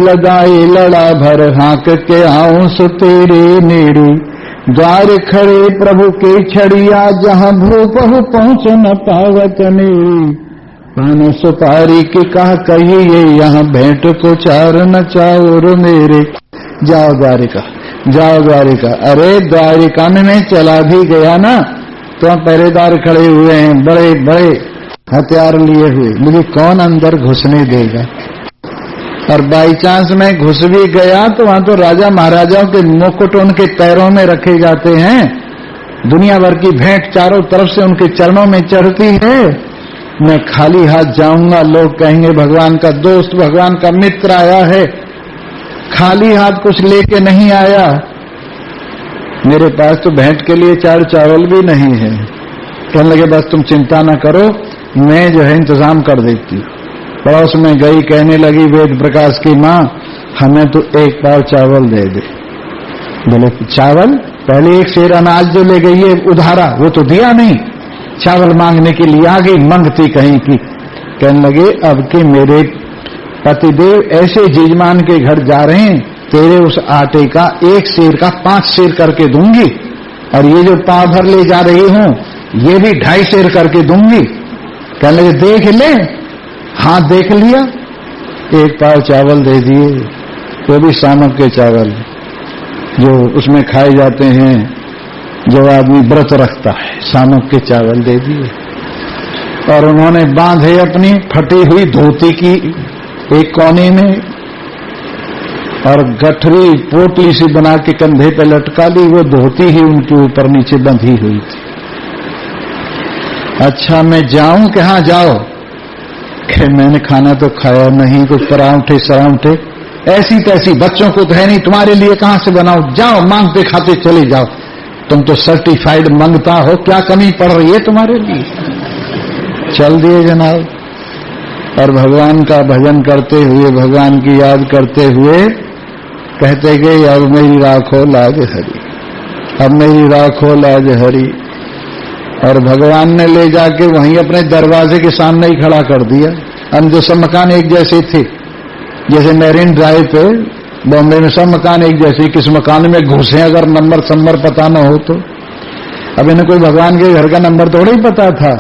लगाए लड़ा भर, हाँक के आऊं सो तेरे नेड़े। द्वार खड़े प्रभु के छड़िया, जहाँ भूपहु पहुँच न पावत नेड़े। पान सुपारी की कहा कहिए, यहाँ भेंट को चार न चाउर मेरे। जाओ द्वारिका, जाओ द्वारिका। अरे द्वारिका में मैं चला भी गया ना, तो पहरेदार खड़े हुए हैं, बड़े बड़े हथियार लिए हुए, मुझे कौन अंदर घुसने देगा। और बाई चांस मैं घुस भी गया तो वहां तो राजा महाराजाओं के मुकुट उनके पैरों में रखे जाते हैं, दुनिया भर की भेंट चारों तरफ से उनके चरणों में चढ़ती है। मैं खाली हाथ जाऊंगा, लोग कहेंगे भगवान का दोस्त, भगवान का मित्र आया है, खाली हाथ कुछ लेके नहीं आया। मेरे पास तो भेंट के लिए 4 चावल भी नहीं है। कहने लगे बस तुम चिंता न करो, मैं जो है इंतजाम कर देती हूँ। पड़ोस में गई, कहने लगी वेद प्रकाश की माँ हमें तो 1 पाव चावल दे दे। बोले चावल? पहले 1 सेर अनाज जो ले गई है उधारा, वो तो दिया नहीं, चावल मांगने के लिए आ गई, मंगती कहीं की। कहने लगे अब के मेरे पतिदेव ऐसे जीजमान के घर जा रहे हैं, तेरे उस आटे का 1 सेर का 5 सेर करके दूंगी, और ये जो पाव भर ले जा रही हूं ये भी 2.5 सेर करके दूंगी। कहने लगे देख ले। हाँ देख लिया, 1 पाव चावल दे दिए, वो भी सामक के चावल जो उसमें खाए जाते हैं जो आदमी व्रत रखता है, सामक के चावल दे दिए। और उन्होंने बांधे अपनी फटी हुई धोती की एक कोने में, और गठरी पोटली सी बना के कंधे पे लटका ली, वो धोती ही उनके ऊपर नीचे बंधी हुई थी। अच्छा मैं जाऊं? कहाँ जाओ? कि मैंने खाना तो खाया नहीं, कुछ परांठे सरांठे ऐसी तैसी, बच्चों को तो है नहीं, तुम्हारे लिए कहां से बनाओ, जाओ मांगते खाते चले जाओ, तुम तो सर्टिफाइड मंगता हो, क्या कमी पड़ रही है तुम्हारे लिए। चल दिए जनाब। और भगवान का भजन करते हुए, भगवान की याद करते हुए कहते गए अब मेरी राखो लाज हरी, अब मेरी राखो लाज हरी। और भगवान ने ले जाके वहीं अपने दरवाजे के सामने ही खड़ा कर दिया। हम जो सब मकान एक जैसे थे, जैसे मैरिन ड्राइव पे बॉम्बे में सब मकान एक जैसे, किस मकान में घुसे अगर नंबर संबर पता न हो तो। अब इन्हें कोई भगवान के घर का नंबर थोड़ा ही पता था,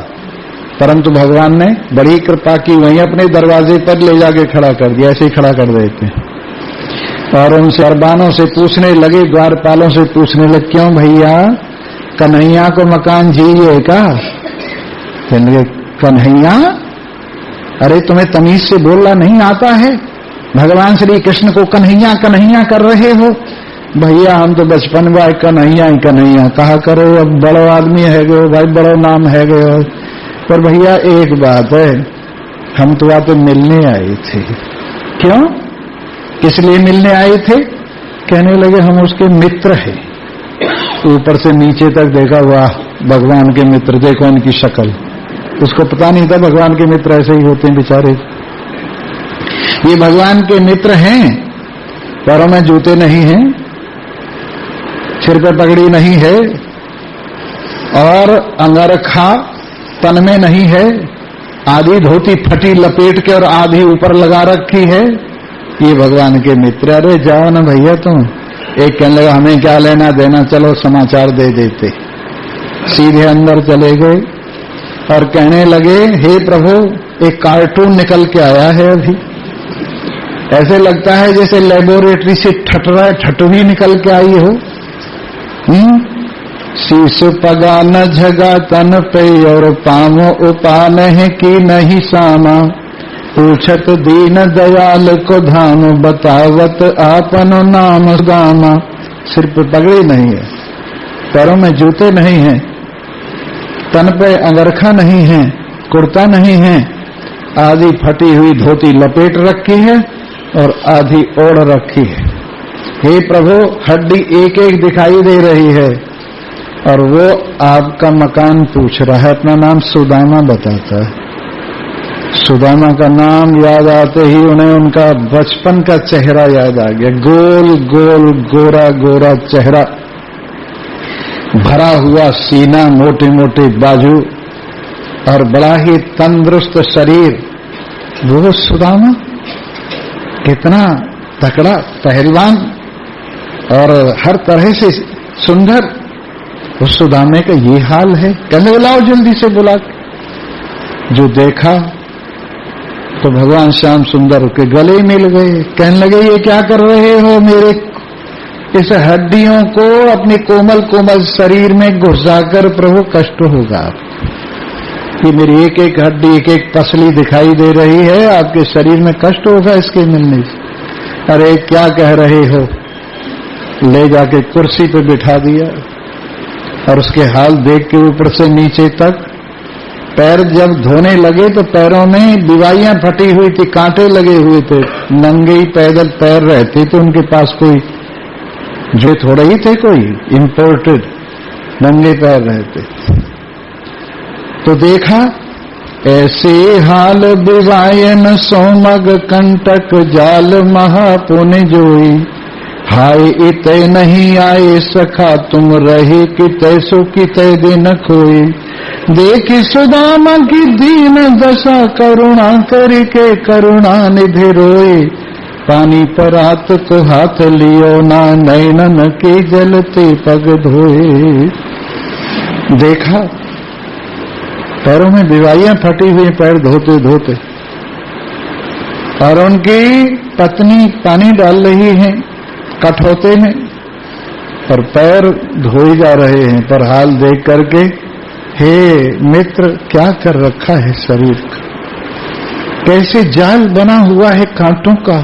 परंतु भगवान ने बड़ी कृपा की, वहीं अपने दरवाजे पर ले जाके खड़ा कर दिया, ऐसे ही खड़ा कर देते हैं। और उनसे अरबानों से पूछने लगे, द्वारपालों से पूछने लगे क्यों भैया कन्हैया को मकान चाहिए का? कन्हैया? अरे तुम्हें तमीज से बोलना नहीं आता है? भगवान श्री कृष्ण को कन्हैया कन्हैया कर रहे हो। भैया हम तो बचपन में कन्हैया ही कन्हैया कहा करो, अब बड़ो आदमी है गए भाई, बड़ो नाम है गए। पर भैया एक बात है, हम तो वहां तो मिलने आए थे। क्यों? किस लिए मिलने आए थे? कहने लगे हम उसके मित्र हैं। ऊपर से नीचे तक देखा, वाह भगवान के मित्र, देखो इनकी शक्ल। उसको पता नहीं था भगवान के मित्र ऐसे ही होते हैं बेचारे। ये भगवान के मित्र हैं, पैरों में जूते नहीं हैं, सिर पे पगड़ी नहीं है, और अंगरखा तन में नहीं है, आधी धोती फटी लपेट के और आधी ऊपर लगा रखी है, ये भगवान के मित्र। अरे जाओ ना भैया तुम। एक कहने लगा हमें क्या लेना देना, चलो समाचार दे देते। सीधे अंदर चले गए और कहने लगे हे प्रभु एक कार्टून निकल के आया है अभी, ऐसे लगता है जैसे लेबोरेटरी से ठटवी निकल के आई हो। शीश पगा न झगा तन पे और पामो उपान है कि नहीं सामा, पूछत दीन दयाल को धाम बतावत आपन नाम गामा। सिर पे पगड़ी नहीं है, पैरों में जूते नहीं हैं, तन पे अंगरखा नहीं है, कुर्ता नहीं है, आधी फटी हुई धोती लपेट रखी है और आधी ओढ़ रखी है। हे प्रभु हड्डी एक एक दिखाई दे रही है, और वो आपका मकान पूछ रहा है। अपना नाम सुदामा बताता है। सुदामा का नाम याद आते ही उन्हें उनका बचपन का चेहरा याद आ गया। गोल गोल गोरा गोरा चेहरा, भरा हुआ सीना, मोटे मोटे बाजू और बड़ा ही तंदुरुस्त शरीर। वो सुदामा कितना तकड़ा पहलवान और हर तरह से सुंदर, उस सुदामे का ये हाल है। कहने लाओ जल्दी से बुला। जो देखा तो भगवान श्याम सुंदर के गले मिल गए। कहने लगे ये क्या कर रहे हो, मेरे इस हड्डियों को अपने कोमल कोमल शरीर में घुसाकर प्रभु कष्ट होगा। ये मेरी एक एक हड्डी एक एक पसली दिखाई दे रही है, आपके शरीर में कष्ट होगा इसके मिलने से। अरे क्या कह रहे हो। ले जाके कुर्सी पे बिठा दिया और उसके हाल देख के ऊपर से नीचे तक पैर जब धोने लगे तो पैरों में दिवाइयां फटी हुई थी, कांटे लगे हुए थे, नंगे ही पैदल पैर रहते थे। उनके पास कोई जो थोड़े ही थे, कोई इंपोर्टेड नंगे पैर रहते। तो देखा ऐसे हाल विवायन सोमग कंटक जाल महापुन जोई। हाय इतय नहीं आए सखा तुम रहे कितय सो कितय दिन खोई। देखी सुदामा की दीन दशा करुणा करके करुणा निधि रोए। पानी पर हाथ को हाथ लियो ना नैनन के जलते पग धोए। देखा पैरों में दिवाइयां फटी हुई, पैर धोते धोते, और उनकी पत्नी पानी डाल रही है कठौते में और पैर धोए जा रहे हैं। पर हाल देख करके हे मित्र क्या कर रखा है शरीर का, कैसे जाल बना हुआ है कांटों का,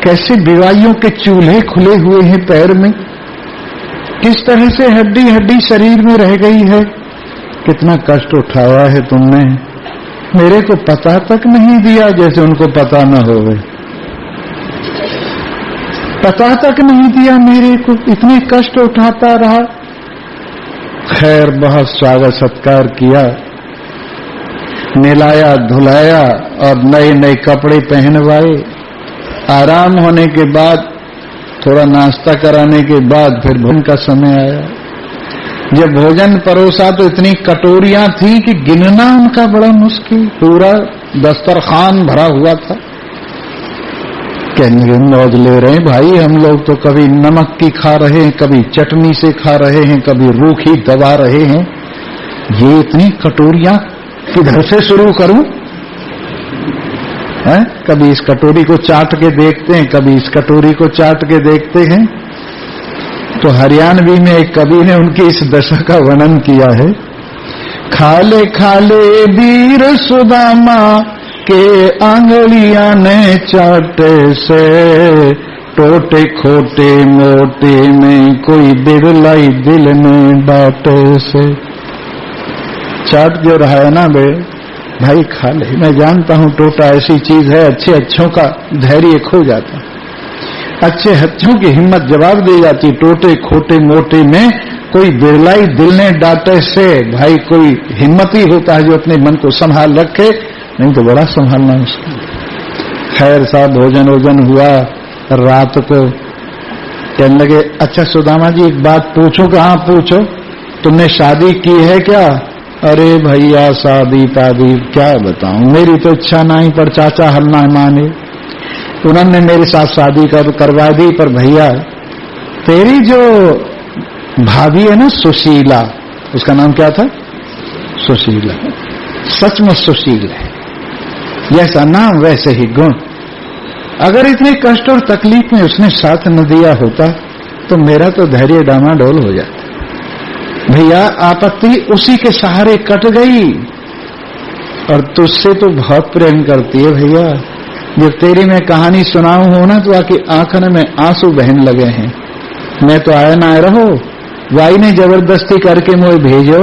कैसे दिवाइयों के चूल्हे खुले हुए हैं पैर में, किस तरह से हड्डी हड्डी शरीर में रह गई है। कितना कष्ट उठाया है तुमने, मेरे को पता तक नहीं दिया, जैसे उनको पता न होवे। पता तक नहीं दिया मेरे को, इतने कष्ट उठाता रहा। खैर बहुत स्वागत सत्कार किया, नहलाया धुलाया और नए नए कपड़े पहनवाए। आराम होने के बाद, थोड़ा नाश्ता कराने के बाद फिर भोजन का समय आया। जब भोजन परोसा तो इतनी कटोरियां थी कि गिनना उनका बड़ा मुश्किल, पूरा दस्तरखान भरा हुआ था। कहने लगे मौज ले रहे हैं भाई, हम लोग तो कभी नमक की खा रहे हैं, कभी चटनी से खा रहे हैं, कभी रूखी दबा रहे हैं, ये इतनी कटोरियां किधर से शुरू करूं? है? कभी इस कटोरी को चाट के देखते हैं, कभी इस कटोरी को चाट के देखते हैं। तो हरियाणवी में एक कवि ने उनकी इस दशा का वर्णन किया है। खाले खाले वीर सुदामा के आंगलियां ने चाटे से, टोटे खोटे मोटे में कोई बिरलाई दिल में बाटे से। चाट जो रहा है ना बे भाई खा ले, मैं जानता हूं टोटा ऐसी चीज है, अच्छे अच्छों का धैर्य खो जाता, अच्छे अच्छों की हिम्मत जवाब दे जाती। टोटे खोटे मोटे में कोई बिरलाई दिल ने डांटे से, भाई कोई हिम्मत ही होता है जो अपने मन को संभाल रखे, नहीं तो बड़ा संभालना मुश्किल। खैर साहब भोजन वोजन हुआ, रात को कहने लगे अच्छा सुदामा जी एक बात पूछो। कहाँ पूछो? तुमने शादी की है क्या? अरे भैया शादी पादी क्या बताऊं, मेरी तो इच्छा नहीं, पर चाचा हल ना माने, उन्होंने मेरे साथ शादी करवा दी। पर भैया तेरी जो भाभी है ना सुशीला, उसका नाम क्या था? सुशीला, सचमुच सुशील है, जैसा नाम वैसे ही गुण। अगर इतने कष्ट और तकलीफ में उसने साथ न दिया होता तो मेरा तो धैर्य डामाडोल हो जाता। भैया आपत्ति उसी के सहारे कट गई, और तुझसे तो बहुत प्रेम करती है भैया। जब तेरी मैं कहानी सुनाऊं हो ना तो आके आंखों में आंसू बहन लगे हैं। मैं तो आया ना रहो, वाई ने जबरदस्ती करके मुझे भेजो।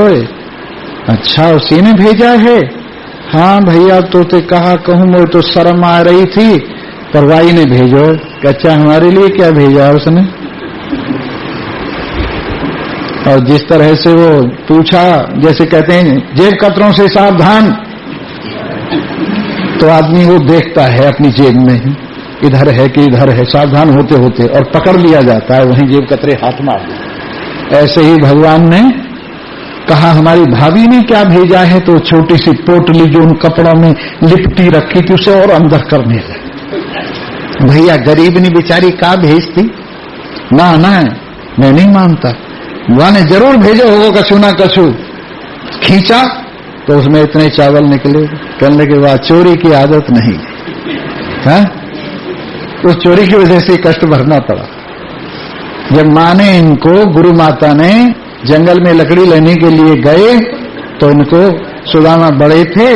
अच्छा उसी ने भेजा है? हाँ भैया तो ते कहा कहूं, मुझे तो शर्म आ रही थी, पर वाई ने भेजो। अच्छा हमारे लिए क्या भेजा उसने? और जिस तरह से वो पूछा, जैसे कहते हैं जेब कतरों से सावधान, तो आदमी वो देखता है अपनी जेब में ही इधर है कि इधर है, सावधान होते होते, और पकड़ लिया जाता है, वहीं जेब कतरे हाथ मार दिए। ऐसे ही भगवान ने कहा हमारी भाभी ने क्या भेजा है, तो छोटी सी पोटली जो उन कपड़ों में लिपटी रखी थी उसे और अंदर करने लगे। भैया गरीबनी बेचारी का भेजती ना ना, मैं नहीं मानता। भगवान ने जरूर भेजो होगा कछु ना कछु। खींचा तो उसमें इतने चावल निकले। कहने लगे वाह, चोरी की आदत नहीं है। उस चोरी की वजह से कष्ट भरना पड़ा। जब माँ ने इनको, गुरु माता ने जंगल में लकड़ी लेने के लिए गए तो इनको, सुदामा बड़े थे,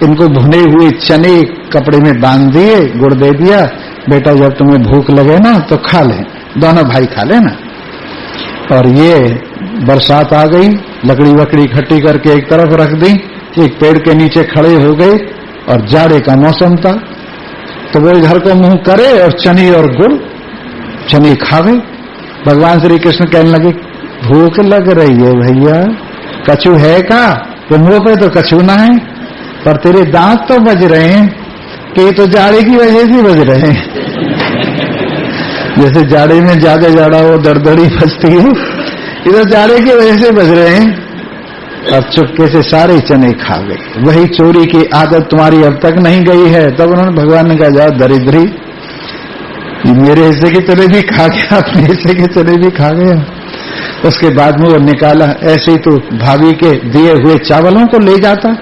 इनको भुने हुए चने कपड़े में बांध दिए, गुड़ दे दिया, बेटा जब तुम्हें भूख लगे ना तो खा ले, दोनों भाई खा लेना। और ये बरसात आ गई, लकड़ी वकड़ी इकट्ठी करके एक तरफ रख दी, एक पेड़ के नीचे खड़े हो गए और जाड़े का मौसम था, तो वो घर को मुंह करे और चने और गुड़, चने खा गए। भगवान श्री कृष्ण कहने लगे भूख लग रही है भैया, कछु है का? तो मुंह पे तो कछु ना है, पर तेरे दांत तो बज रहे हैं कि ये तो जाड़े की वजह से बज रहे हैं। जैसे जाड़े में ज्यादा जाड़ा हो दरदड़ी बजती है, इधर जाड़े की वजह से बज रहे हैं। और चुपके से सारे चने खा गए। वही चोरी की आदत तुम्हारी अब तक नहीं गई है। तब उन्होंने, भगवान ने कहा जाओ दरिद्री, मेरे हिस्से के चने भी खा गया, अपने हिस्से के चने भी खा गया। उसके बाद में वो निकाला, ऐसे ही तो भाभी के दिए हुए चावलों को ले जाता,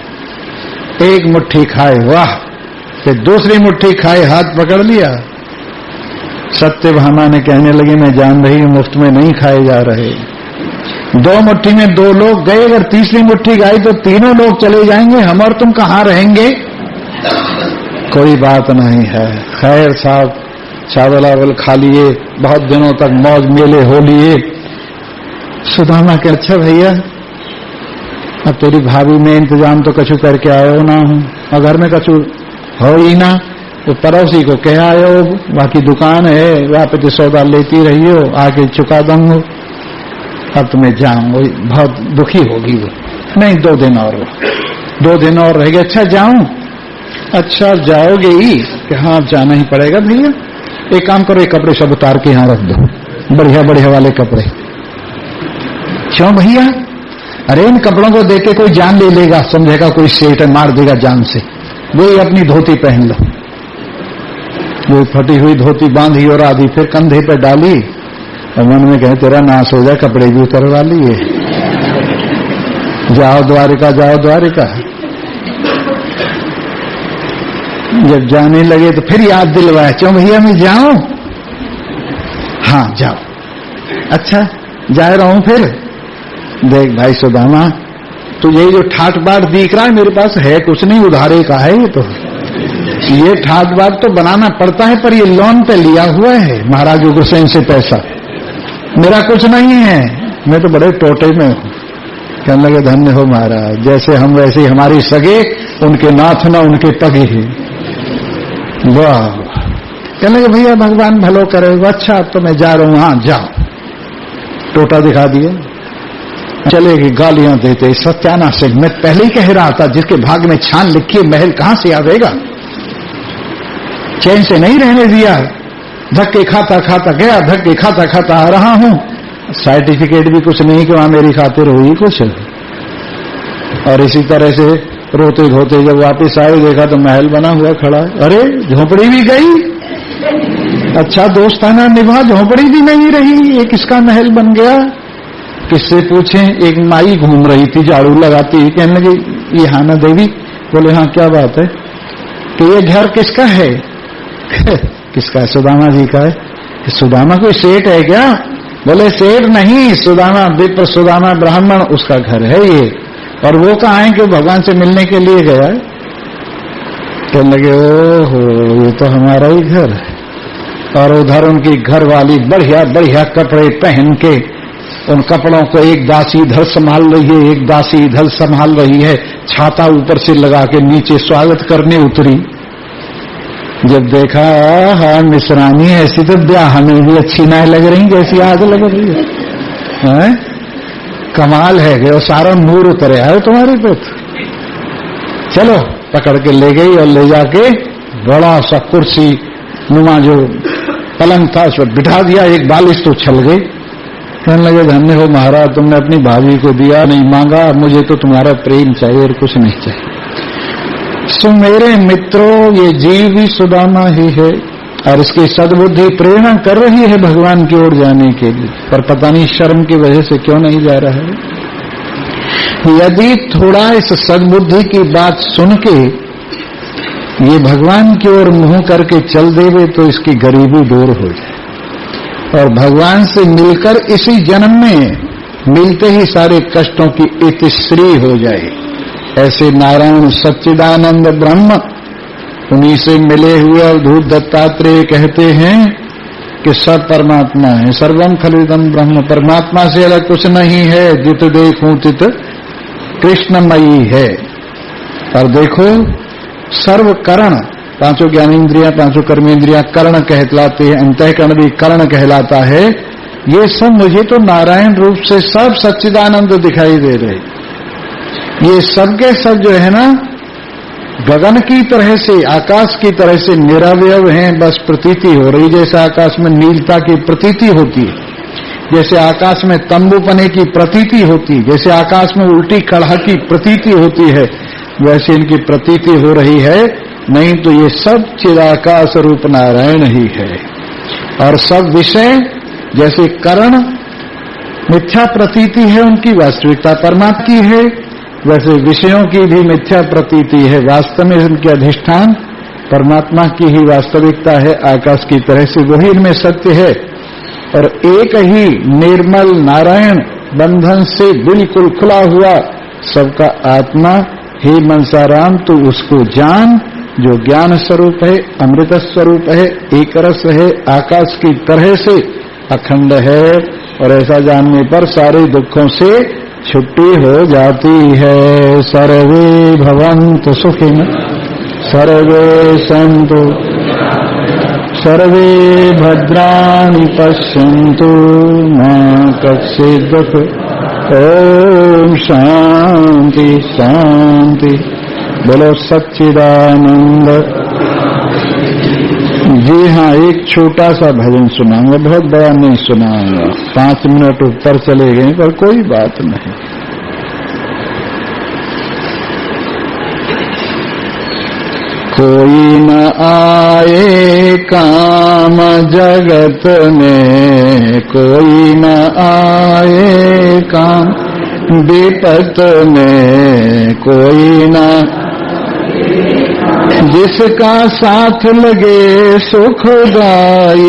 एक मुट्ठी खाए, वाह, फिर दूसरी मुट्ठी खाए, हाथ पकड़ लिया। सत्यभामा ने कहने लगी मैं जान रही हूं मुफ्त में नहीं खाए जा रहे, 2 मुट्ठी में 2 लोग गए, अगर तीसरी मुट्ठी खाई तो तीनों लोग चले जाएंगे, हम और तुम कहां रहेंगे? कोई बात नहीं है। खैर साहब चावल आवल खा लिए, बहुत दिनों तक मौज मेले हो लिए। सुदामा के अच्छा भैया, अब तेरी भाभी में इंतजाम तो कछु करके आयो ना हूं, और घर में कछु हो ही ना, तो पड़ोसी को कह आयो, बाकी दुकान है वहां पे सौदा लेती रही हो, आके चुका दूंगा। अब तुम्हें जाऊंगा, बहुत दुखी होगी वो। नहीं 2 दिन और, 2 दिन और रह गए। अच्छा जाऊं? अच्छा जाओगे ही कि हाँ जाना ही पड़ेगा भैया। एक काम करो, ये कपड़े सब उतार के यहां रख दो, बढ़िया बढ़िया वाले कपड़े। क्यों भैया? अरे इन कपड़ों को देख के कोई जान ले लेगा, समझेगा कोई सेठ है, मार देगा जान से। वही अपनी धोती पहन लो। वो फटी हुई धोती बांधी और आधी फिर कंधे पे डाली और मन में कहे तेरा नाश हो जाए, कपड़े भी उतरवा लिए। जाओ द्वारिका, जाओ द्वारिका। जब जाने लगे तो फिर याद दिलवाया, क्यों भैया मैं जाऊं? हाँ जाओ। अच्छा जा रहा हूं। फिर देख भाई सुदामा, तो ये जो ठाट बाट दिख रहा है मेरे पास है कुछ नहीं, उधारे का है ये ठाट बाट तो बनाना पड़ता है, पर ये लोन पे लिया हुआ है महाराज उग्रसेन से पैसा, मेरा कुछ नहीं है, मैं तो बड़े टोटे में हूं। कहने लगे धन्य हो महाराज, जैसे हम वैसे ही हमारी सगे, उनके नाथ न उनके पगे ही। वाह। कहने लगे भैया भगवान भलो करे। अच्छा तो मैं जा रहा हूं। हाँ जाओ। टोटा दिखा दिया, चले गए। गालियां देते, सत्यानाश से मैं पहले ही कह रहा था, जिसके भाग में छान लिखी है महल कहां से आवेगा। चैन से नहीं रहने दिया, धक्के खाता खाता गया, धक्के खाता खाता आ रहा हूं। सर्टिफिकेट भी कुछ नहीं कि वहां मेरी खातिर हुई कुछ। और इसी तरह से रोते धोते जब वापस आए, देखा तो महल बना हुआ खड़ा है। अरे झोपड़ी भी गई। अच्छा दोस्ताना निभा, झोपड़ी भी नहीं रही, ये किसका महल बन गया? किससे पूछें? एक माई घूम रही थी झाड़ू लगाती, कहने लगी ये हाना देवी। बोले हाँ क्या बात है? कि ये घर किसका है? किसका है? सुदामा जी का है। सुदामा कोई सेठ है क्या? बोले सेठ नहीं, सुदामा विप्र, सुदामा ब्राह्मण, उसका घर है ये। और वो कहाँ है कि भगवान से मिलने के लिए गया है। कहने लगे ओहो ये तो हमारा ही घर है। और उधर उनकी घर वाली बढ़िया बढ़िया कपड़े पहन के, उन कपड़ों को एक दासी इधर संभाल रही है, एक दासी इधर संभाल रही है, छाता ऊपर से लगा के नीचे स्वागत करने उतरी। जब देखा हाँ मिश्रानी ऐसी तो ब्याह में भी अच्छी ना लग रही, जैसी आग लग रही है। कमाल है कि वो सारा नूर उतरे है तुम्हारे पे। चलो पकड़ के ले गई और ले जाके बड़ा सा कुर्सी नुमा जो पलंग था उस पर बिठा दिया, एक बालिश तो छल गई। कहने लगे धन्य हो महाराज, तुमने अपनी भाभी को दिया नहीं मांगा, मुझे तो तुम्हारा प्रेम चाहिए और कुछ नहीं चाहिए। सो मेरे मित्रों ये जीव भी सुदामा ही है और इसकी सद्बुद्धि प्रेरणा कर रही है भगवान की ओर जाने के लिए, पर पता नहीं शर्म की वजह से क्यों नहीं जा रहा है। यदि थोड़ा इस सद्बुद्धि की बात सुन के ये भगवान की ओर मुंह करके चल देवे तो इसकी गरीबी दूर हो जाए और भगवान से मिलकर इसी जन्म में मिलते ही सारे कष्टों की इतिश्री हो जाए। ऐसे नारायण सच्चिदानंद ब्रह्म, उन्हीं से मिले हुए अवधूत दत्तात्रेय कहते हैं कि सब परमात्मा है, सर्वम खलिदम ब्रह्म, परमात्मा से अलग कुछ नहीं है, जित देखूं तित कृष्णमयी है। और देखो सर्व करण, पांचों ज्ञानेन्द्रियां, पांचों कर्मेंद्रियां कर्ण कहलाते हैं, अंतःकरण भी कर्ण कहलाता है। ये सब मुझे तो नारायण रूप से सब सच्चिदानंद दिखाई दे रहे। ये सब के सब जो है ना गगन की तरह से, आकाश की तरह से निरवयव हैं, बस प्रतीति हो रही। जैसे आकाश में नीलता की प्रतीति होती है, जैसे आकाश में तंबूपने की प्रतीति होती, जैसे आकाश में उल्टी कड़हा की प्रतीति होती है, वैसे इनकी प्रतीति हो रही है। नहीं तो ये सब चिदाकाश रूप नारायण ही है। और सब विषय जैसे करण मिथ्या प्रतीति है, उनकी वास्तविकता परमात्मा की है, वैसे विषयों की भी मिथ्या प्रतीति है, वास्तव में उनके अधिष्ठान परमात्मा की ही वास्तविकता है। आकाश की तरह से वही इनमें सत्य है। और एक ही निर्मल नारायण बंधन से बिल्कुल खुला हुआ सबका आत्मा, हे मनसाराम तू उसको जान जो ज्ञान स्वरूप है, अमृत स्वरूप है, एक रस है, आकाश की तरह से अखंड है। और ऐसा जानने पर सारे दुखों से छुट्टी हो जाती है। सर्वे भवन्तु सुखिनः, सर्वे सन्तु, सर्वे भद्राणि पश्यन्तु, मा कश्चित् दुःखं। ओम शांति शांति। बोलो सच्चिदानंद। जी हाँ, एक छोटा सा भजन सुनाऊंगा, बहुत बड़ा नहीं सुनाऊंगा, 5 मिनट ऊपर चले गए पर कोई बात नहीं। कोई न आए काम जगत में, कोई न आए काम विपत में, कोई न जिसका साथ लगे सुखदाई,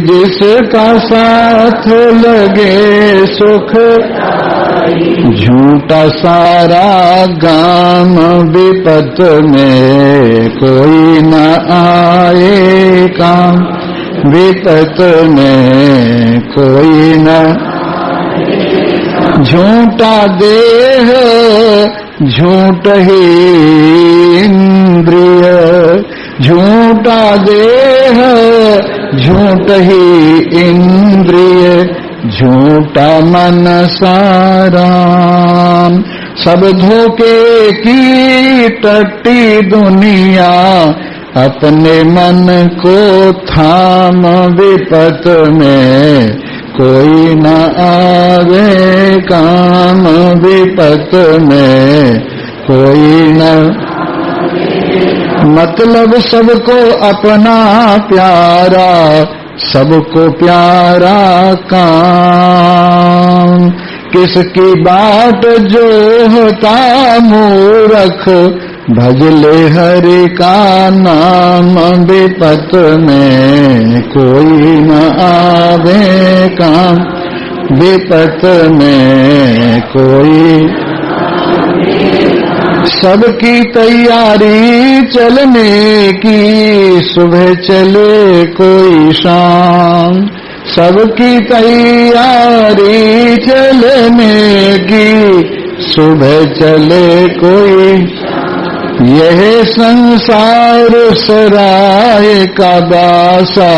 जिसका साथ लगे सुख, झूठा सारा गाम विपत में, कोई न आए काम विपत में, कोई न झूठा देह झूठ ही इंद्रिय, झूठा देह झूठ ही इंद्रिय, झूठा मन सारा। सब धोखे की टट्टी दुनिया, अपने मन को थाम विपत में, कोई न आवे काम विपत में, कोई न मतलब सबको अपना प्यारा, सबको प्यारा काम। किसकी बाट जो होता मूरख, भजले हरि का नाम विपत में, कोई न आवे काम विपत में, कोई सबकी तैयारी चलने की, सुबह चले कोई शाम, सबकी तैयारी चलने की, सुबह चले कोई। यह संसार सराय का दासा,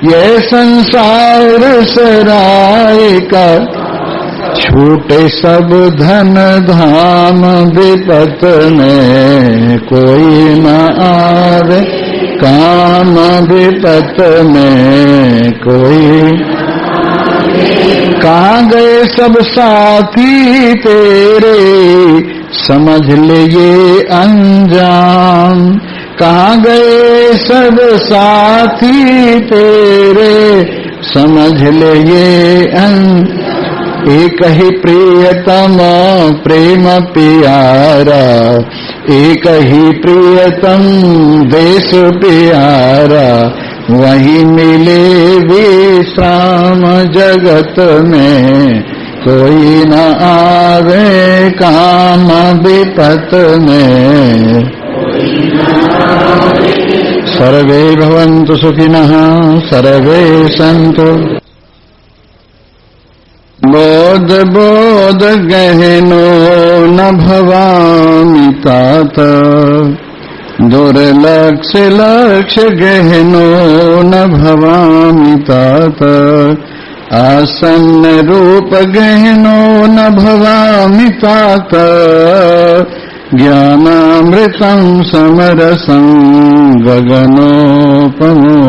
यह संसार सराय का, छूटे सब धन धाम विपत में, कोई न आवे काम विपत में, कोई। कहाँ गए सब साथी तेरे, समझ ले ये अंजाम, कहाँ गए सब साथी तेरे, समझ ले ये एक ही प्रियतम प्रेम प्यारा, एक ही प्रियतम देश प्यारा, वही मिले विश्राम जगत में, कोई न आवे काम विपत में। सर्वे भवन्तु सुखिनः, सर्वे सन्तु। बोध बोध गहनो न भवामि तात, दुर्लक्ष्य लक्ष्य गहनो न भवामि तात, आसन्न रूप गहनो न भवामि तात, ज्ञानामृतं समरसं गगनोपमो।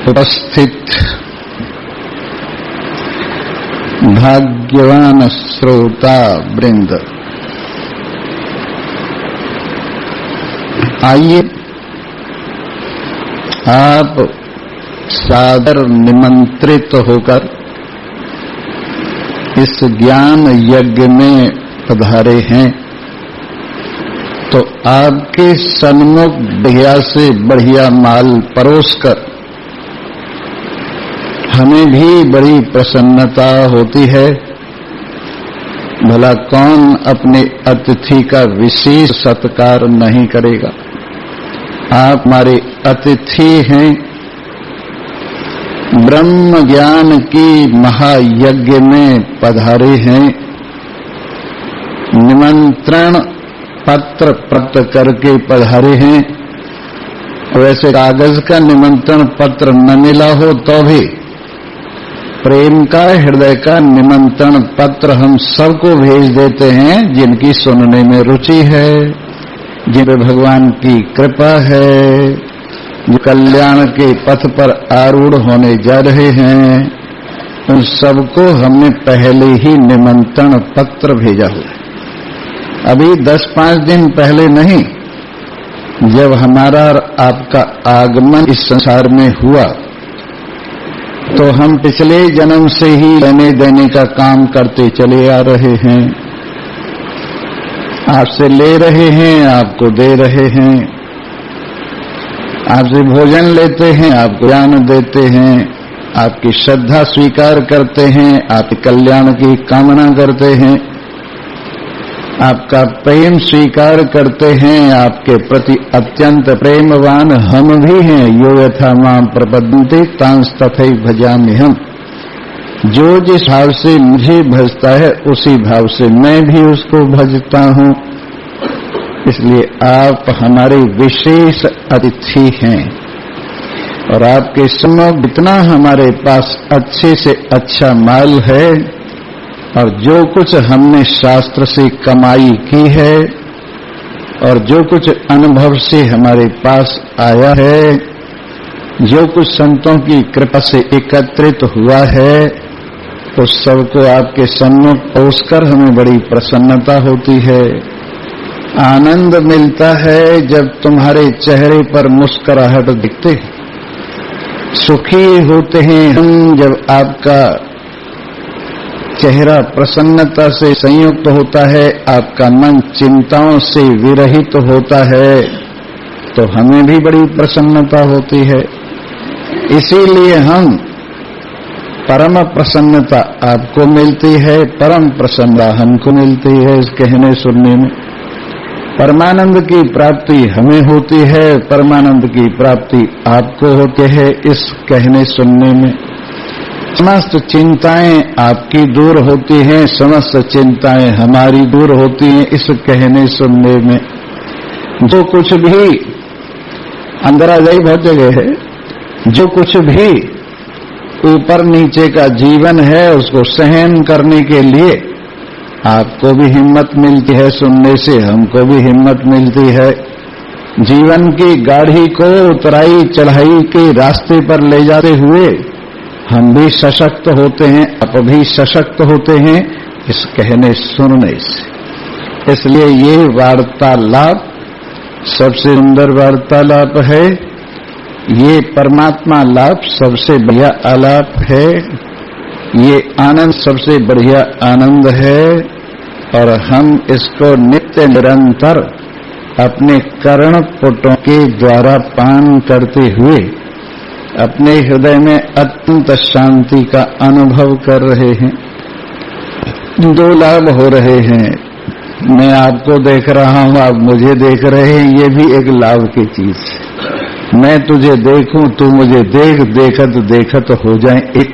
उपस्थित भाग्यवान श्रोता वृंद, आइए आप सादर निमंत्रित होकर इस ज्ञान यज्ञ में पधारे हैं, तो आपके सन्मुख बढ़िया से बढ़िया माल परोसकर हमें भी बड़ी प्रसन्नता होती है। भला कौन अपने अतिथि का विशेष सत्कार नहीं करेगा। आप हमारे अतिथि हैं, ब्रह्म ज्ञान की महायज्ञ में पधारे हैं, निमंत्रण पत्र प्राप्त करके पधारे हैं। वैसे कागज का निमंत्रण पत्र न मिला हो तो भी प्रेम का हृदय का निमंत्रण पत्र हम सबको भेज देते हैं, जिनकी सुनने में रुचि है, जिन पर भगवान की कृपा है, जो कल्याण के पथ पर आरूढ़ होने जा रहे हैं, उन सबको हमने पहले ही निमंत्रण पत्र भेजा हुआ है। अभी 10-5 दिन पहले नहीं, जब हमारा आपका आगमन इस संसार में हुआ तो हम पिछले जन्म से ही लेने देने का काम करते चले आ रहे हैं। आपसे ले रहे हैं, आपको दे रहे हैं, आपसे भोजन लेते हैं, आपको ज्ञान देते हैं, आपकी श्रद्धा स्वीकार करते हैं, आपके कल्याण की कामना करते हैं, आपका प्रेम स्वीकार करते हैं, आपके प्रति अत्यंत प्रेमवान हम भी हैं। यो यथा मां प्रपद्यन्ते तांस तथैव भजामि हम। जो जिस भाव से मुझे भजता है उसी भाव से मैं भी उसको भजता हूं। इसलिए आप हमारे विशेष अतिथि हैं और आपके सम्मुख जितना हमारे पास अच्छे से अच्छा माल है और जो कुछ हमने शास्त्र से कमाई की है और जो कुछ अनुभव से हमारे पास आया है, जो कुछ संतों की कृपा से एकत्रित हुआ है, तो सबको आपके सम्मुख परोसकर हमें बड़ी प्रसन्नता होती है। आनंद मिलता है जब तुम्हारे चेहरे पर मुस्कुराहट दिखते हैं। सुखी होते हैं हम जब आपका चेहरा प्रसन्नता से संयुक्त होता है, आपका मन चिंताओं से विरहित होता है, तो हमें भी बड़ी प्रसन्नता होती है। इसीलिए हम परम प्रसन्नता आपको मिलती है, परम प्रसन्नता हमको मिलती है इस कहने सुनने में। परमानंद की प्राप्ति हमें होती है, परमानंद की प्राप्ति आपको होती है इस कहने सुनने में। समस्त चिंताएं आपकी दूर होती हैं, समस्त चिंताएं हमारी दूर होती हैं इस कहने सुनने में। जो कुछ भी अंदर आ जाए, बहुत जगह है, जो कुछ भी ऊपर नीचे का जीवन है उसको सहन करने के लिए आपको भी हिम्मत मिलती है सुनने से, हमको भी हिम्मत मिलती है। जीवन की गाड़ी को उतराई चढ़ाई के रास्ते पर ले जाते हुए हम भी सशक्त होते हैं, आप भी सशक्त होते हैं इस कहने सुनने से। इसलिए ये वार्तालाप सबसे सुंदर वार्तालाप है, ये परमात्मा लाभ सबसे बढ़िया आलाप है, ये आनंद सबसे बढ़िया आनंद है। और हम इसको नित्य निरंतर अपने कर्णपुटों के द्वारा पान करते हुए अपने हृदय में अत्यंत शांति का अनुभव कर रहे हैं। दो लाभ हो रहे हैं, मैं आपको देख रहा हूं, आप मुझे देख रहे हैं, ये भी एक लाभ की चीज है। मैं तुझे देखूं, तू मुझे देख, देखत देखत हो जाए एक।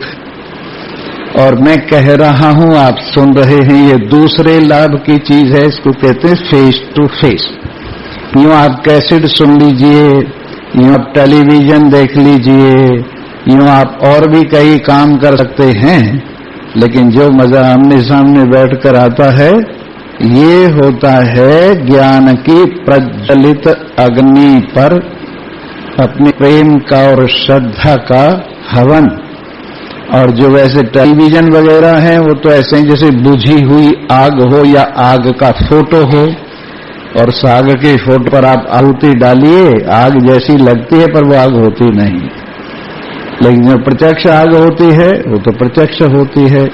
और मैं कह रहा हूं, आप सुन रहे हैं, ये दूसरे लाभ की चीज है, इसको कहते हैं फेस टू फेस। यूं आप कैसेट सुन लीजिए, यूं आप टेलीविजन देख लीजिए, यूं आप और भी कई काम कर सकते हैं, लेकिन जो मजा आमने सामने बैठकर आता है ये होता है ज्ञान की प्रज्वलित अग्नि पर अपने प्रेम का और श्रद्धा का हवन। और जो वैसे टेलीविजन वगैरह है वो तो ऐसे ही जैसे बुझी हुई आग हो या आग का फोटो हो, और उस आग के फोटो पर आप आहुति डालिए, आग जैसी लगती है पर वो आग होती नहीं। लेकिन जो प्रत्यक्ष आग होती है वो तो प्रत्यक्ष होती है।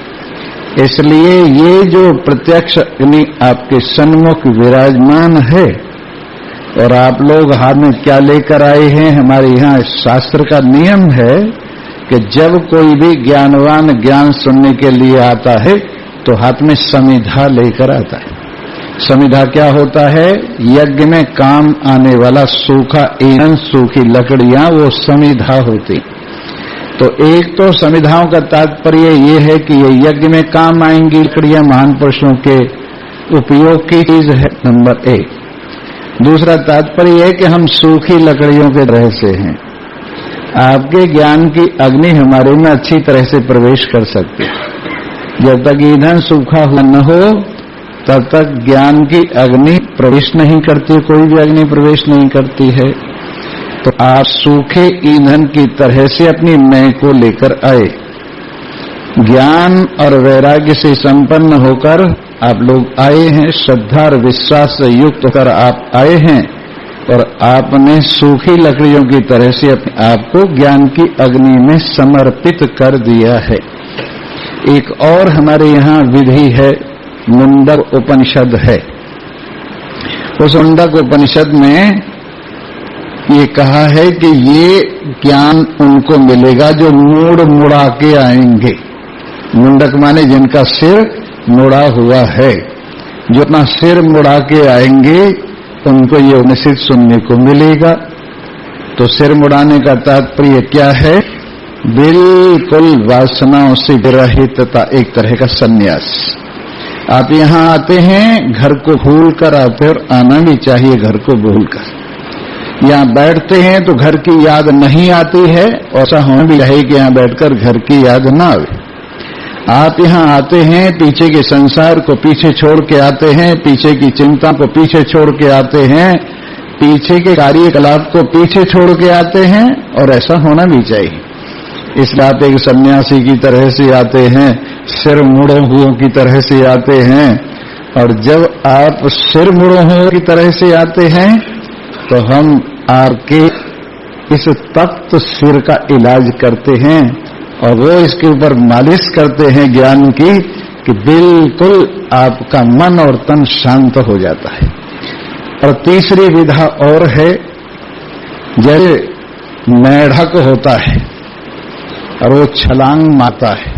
इसलिए ये जो प्रत्यक्ष अग्नि आपके सन्मुख विराजमान है, और आप लोग हाथ में क्या लेकर आए हैं, हमारे यहाँ शास्त्र का नियम है कि जब कोई भी ज्ञानवान ज्ञान सुनने के लिए आता है तो हाथ में समिधा लेकर आता है। समिधा क्या होता है? यज्ञ में काम आने वाला सूखा ईंधन, सूखी लकड़ियां, वो समिधा होती। तो एक तो समिधाओं का तात्पर्य ये है कि ये यज्ञ में काम आएंगी लकड़ियां, महान पुरुषों के उपयोग की चीज है, नंबर एक। दूसरा तात्पर्य है कि हम सूखी लकड़ियों के तरह से हैं। आपके ज्ञान की अग्नि हमारे में अच्छी तरह से प्रवेश कर सकती है। जब तक ईंधन सूखा हुआ न हो तब तक ज्ञान की अग्नि प्रवेश नहीं करती, कोई भी अग्नि प्रवेश नहीं करती है। तो आप सूखे ईंधन की तरह से अपनी मैं को लेकर आए, ज्ञान और वैराग्य से संपन्न होकर आप लोग आए हैं, श्रद्धा और विश्वास से युक्त होकर आप आए हैं, और आपने सूखी लकड़ियों की तरह से अपने आप को ज्ञान की अग्नि में समर्पित कर दिया है। एक और हमारे यहाँ विधि है, मुंडक उपनिषद है। उस मुंडक उपनिषद में ये कहा है कि ये ज्ञान उनको मिलेगा जो मुड़ मुड़ा के आएंगे। मुंडक माने जिनका सिर मुड़ा हुआ है, जो अपना सिर मुड़ा के आएंगे उनको ये उपनिषद सुनने को मिलेगा। तो सिर मुड़ाने का तात्पर्य क्या है? बिल्कुल वासनाओं से विरहितता, एक तरह का संन्यास। आप यहाँ आते हैं, घर को भूल कर आते हैं, और आना भी चाहिए घर को भूल कर। यहाँ बैठते हैं तो घर की याद नहीं आती है, और ऐसा होना भी चाहिए कि यहाँ बैठकर घर की याद ना आए। आप यहाँ आते हैं, पीछे के संसार को पीछे छोड़ के आते हैं, पीछे की चिंता को पीछे छोड़ के आते हैं, पीछे के कार्यकलाप को पीछे छोड़ के आते हैं, और ऐसा होना भी चाहिए। इसलिए आप एक सन्यासी की तरह से आते हैं, सिर मुड़े हुओं की तरह से आते हैं। और जब आप सिर मुड़े हुओं की तरह से आते हैं तो हम आपके इस तख्त सिर का इलाज करते हैं, और वो इसके ऊपर मालिश करते हैं ज्ञान की, कि बिल्कुल आपका मन और तन शांत हो जाता है। और तीसरी विधा और है, जैसे मेढक होता है और वो छलांग मारता है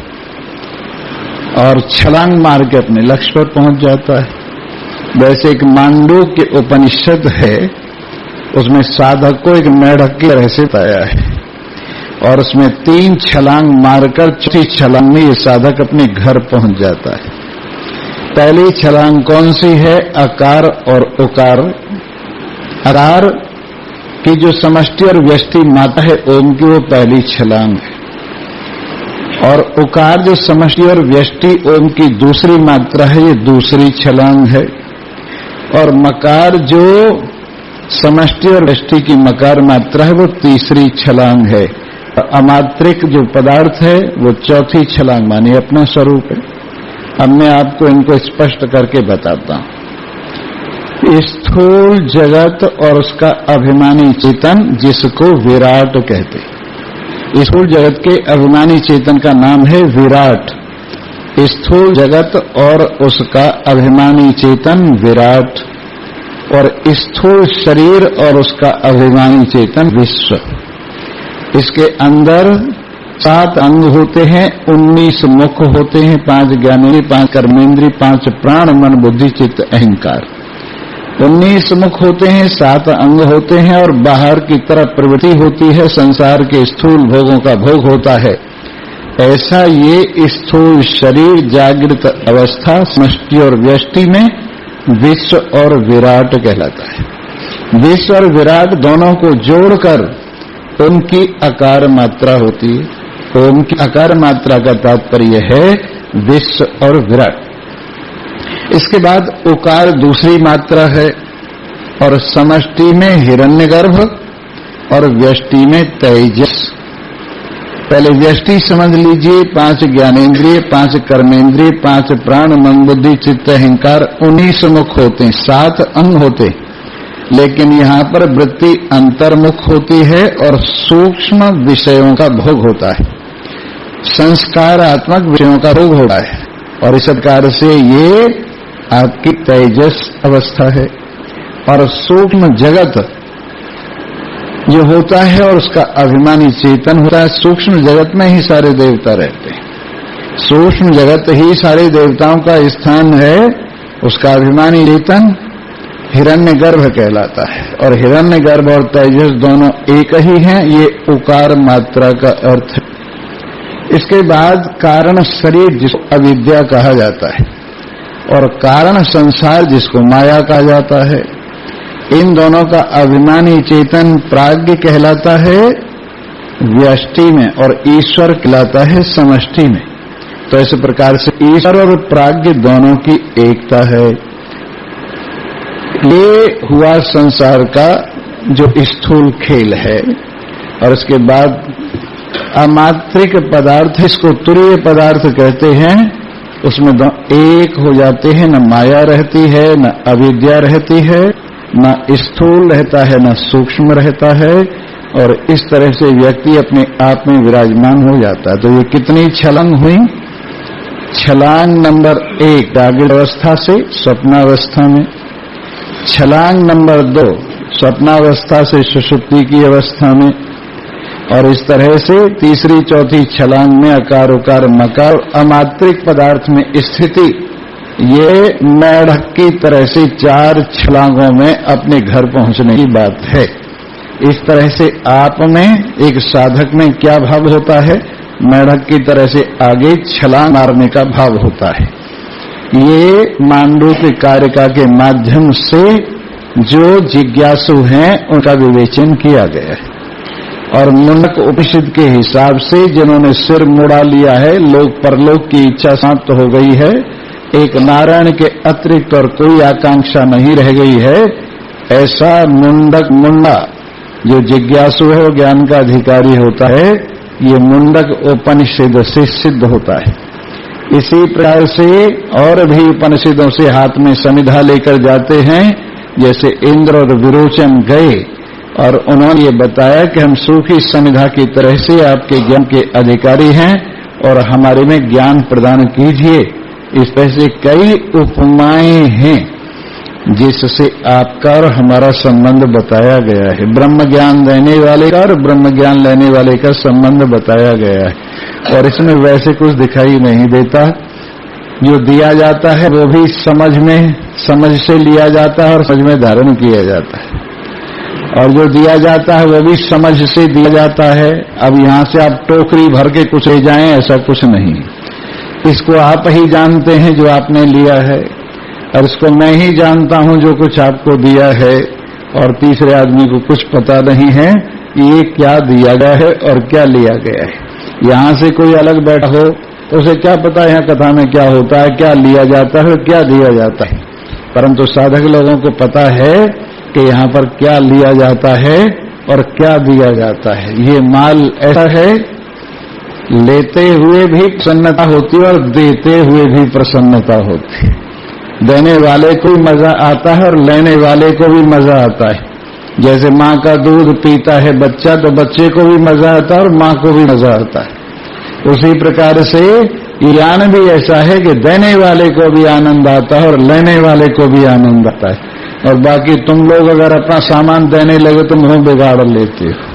और छलांग मार के अपने लक्ष्य पर पहुंच जाता है, वैसे एक मांडूक्य उपनिषद है, उसमें साधक को एक मेढक की तरह से बताया है, और उसमें 3 छलांग मारकर चौथी छलांग में ये साधक अपने घर पहुंच जाता है। पहली छलांग कौन सी है? अकार और उकार। अकार की जो समष्टि और व्यष्टि मात्रा है ओम की, वो पहली छलांग है, और उकार जो समष्टि और व्यष्टि ओम की दूसरी मात्रा है, ये दूसरी छलांग है। और मकार जो समष्टि और व्यष्टि की मकार मात्रा है, वो तीसरी छलांग है। अमात्रिक जो पदार्थ है वो चौथी छलांग मानी अपना स्वरूप है। अब मैं आपको इनको स्पष्ट करके बताता हूं। स्थूल जगत और उसका अभिमानी चेतन, जिसको विराट कहते हैं। स्थूल जगत के अभिमानी चेतन का नाम है विराट। स्थूल जगत और उसका अभिमानी चेतन विराट, और स्थूल शरीर और उसका अभिमानी चेतन विश्व। इसके अंदर 7 अंग होते हैं, 19 मुख होते हैं, 5 ज्ञानेंद्रिय, 5 कर्मेंद्रिय, 5 प्राण, मन, बुद्धि, चित्त, अहंकार। 19 मुख होते हैं, 7 अंग होते हैं, और बाहर की तरफ प्रवृत्ति होती है, संसार के स्थूल भोगों का भोग होता है। ऐसा ये स्थूल शरीर जागृत अवस्था समष्टि और व्यष्टि में विश्व और विराट कहलाता है। विश्व और विराट दोनों को जोड़कर उनकी आकार मात्रा होती है। ओम की आकार मात्रा का तात्पर्य है विश्व और विराट। इसके बाद उकार दूसरी मात्रा है, और समष्टि में हिरण्यगर्भ और व्यष्टि में तेजस। पहले व्यष्टि समझ लीजिए, 5 ज्ञानेंद्रिय, 5 कर्मेंद्रिय, 5 प्राण, मन, बुद्धि, चित्त, अहंकार, 19 मुख होते हैं, 7 अंग होते हैं। लेकिन यहाँ पर वृत्ति अंतर्मुख होती है और सूक्ष्म विषयों का भोग होता है, संस्कारात्मक विषयों का भोग होता है, और इस प्रकार से ये आपकी तेजस अवस्था है। और सूक्ष्म जगत जो होता है और उसका अभिमानी चेतन होता है। सूक्ष्म जगत में ही सारे देवता रहते हैं, सूक्ष्म जगत ही सारे देवताओं का स्थान है। उसका अभिमानी चेतन हिरण्यगर्भ कहलाता है, और हिरण्यगर्भ और तेजस दोनों एक ही हैं। ये उकार मात्रा का अर्थ है। इसके बाद कारण शरीर, जिसको अविद्या कहा जाता है, और कारण संसार, जिसको माया कहा जाता है। इन दोनों का अभिमानी चेतन प्राज्ञ कहलाता है व्यष्टि में, और ईश्वर कहलाता है समष्टि में। तो इस प्रकार से ईश्वर और प्राज्ञ दोनों की एकता है। ये हुआ संसार का जो स्थूल खेल है। और उसके बाद अमात्रिक पदार्थ, इसको तुरीय पदार्थ कहते हैं। उसमें एक हो जाते हैं, न माया रहती है, न अविद्या रहती है, न स्थूल रहता है, न सूक्ष्म रहता है, और इस तरह से व्यक्ति अपने आप में विराजमान हो जाता है। तो ये कितनी छलांग हुई? छलांग नंबर 1 जागृत अवस्था से स्वप्नावस्था में, छलांग नंबर 2 स्वप्नावस्था से सुषुप्ति की अवस्था में, और इस तरह से तीसरी चौथी छलांग में अकार उकार मकार अमात्रिक पदार्थ में स्थिति। ये मेढक की तरह से 4 छलांगों में अपने घर पहुंचने की बात है। इस तरह से आप में एक साधक में क्या भाव होता है? मेढक की तरह से आगे छलांग मारने का भाव होता है। ये मांडूक्य कारिका के माध्यम से जो जिज्ञासु हैं उनका विवेचन किया गया है। और मुंडक उपनिषद के हिसाब से जिन्होंने सिर मुड़ा लिया है, लोक परलोक की इच्छा समाप्त हो गई है, एक नारायण के अतिरिक्त और कोई आकांक्षा नहीं रह गई है, ऐसा मुंडा जो जिज्ञासु है वो ज्ञान का अधिकारी होता है। ये मुंडक उपनिषद से सिद्ध होता है। इसी प्रकार से और भी उपनिषदों से हाथ में समिधा लेकर जाते हैं। जैसे इंद्र और विरोचन गए और उन्होंने ये बताया कि हम सूखी समिधा की तरह से आपके ज्ञान के अधिकारी हैं और हमारे में ज्ञान प्रदान कीजिए। इस तरह से कई उपमाएं हैं जिससे आपका और हमारा संबंध बताया गया है। ब्रह्म ज्ञान देने वाले का और ब्रह्म ज्ञान लेने वाले का संबंध बताया गया है। और इसमें वैसे कुछ दिखाई नहीं देता। जो दिया जाता है वो भी समझ से लिया जाता है और समझ में धारण किया जाता है, और जो दिया जाता है वो भी समझ से दिया जाता है। अब यहां से आप टोकरी भर के कुछ ले जाएं, ऐसा कुछ नहीं। इसको आप ही जानते हैं जो आपने लिया है, और इसको मैं ही जानता हूं जो कुछ आपको दिया है, और तीसरे आदमी को कुछ पता नहीं है ये क्या दिया गया है और क्या लिया गया है। यहां से कोई अलग बैठा हो तो उसे क्या पता यहाँ कथा में क्या होता है, क्या लिया जाता है और क्या दिया जाता है। परंतु साधक लोगों को पता है कि यहाँ पर क्या लिया जाता है और क्या दिया जाता है। ये माल ऐसा है, लेते हुए भी प्रसन्नता होती है और देते हुए भी प्रसन्नता होती है। देने वाले को भी मजा आता है और लेने वाले को भी मजा आता है। जैसे माँ का दूध पीता है बच्चा, तो बच्चे को भी मजा आता है और माँ को भी मजा आता है। उसी प्रकार से ज्ञान भी ऐसा है कि देने वाले को भी आनंद आता है और लेने वाले को भी आनंद आता है। और बाकी तुम लोग अगर अपना सामान देने लगे तो मुंह बिगाड़ लेते हो।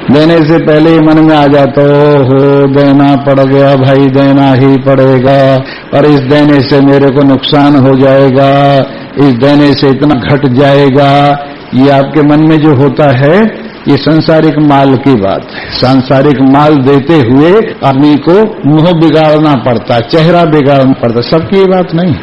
देने से पहले ही मन में आ जाता हो देना पड़ गया भाई, देना ही पड़ेगा, और इस देने से मेरे को नुकसान हो जाएगा, इस देने से इतना घट जाएगा। ये आपके मन में जो होता है ये सांसारिक माल की बात है। सांसारिक माल देते हुए आदमी को मुंह बिगाड़ना पड़ता है, चेहरा बिगाड़ना पड़ता है। सबकी ये बात नहीं,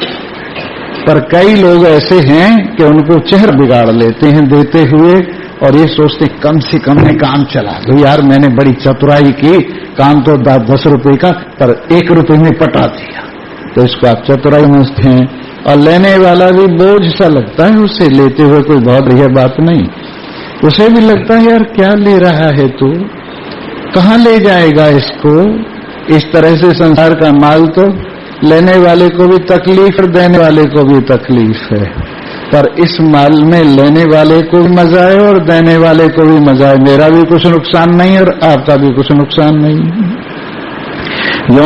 पर कई लोग ऐसे हैं कि उनको चेहरा बिगाड़ लेते हैं देते हुए, और ये सोचते कम से कम में काम चला दो यार, मैंने बड़ी चतुराई की, काम तो 10 रुपए का पर 1 रुपए में पटा दिया, तो इसको आप चतुराई समझते हैं। और लेने वाला भी बोझ सा लगता है उसे, लेते हुए कोई बहुत बढ़िया बात नहीं। उसे भी लगता है यार क्या ले रहा है तू, कहाँ ले जाएगा इसको। इस तरह से संसार का माल तो लेने वाले को भी तकलीफ और देने वाले को भी तकलीफ है। पर इस माल में लेने वाले को भी मजा है और देने वाले को भी मजा है। मेरा भी कुछ नुकसान नहीं और आपका भी कुछ नुकसान नहीं।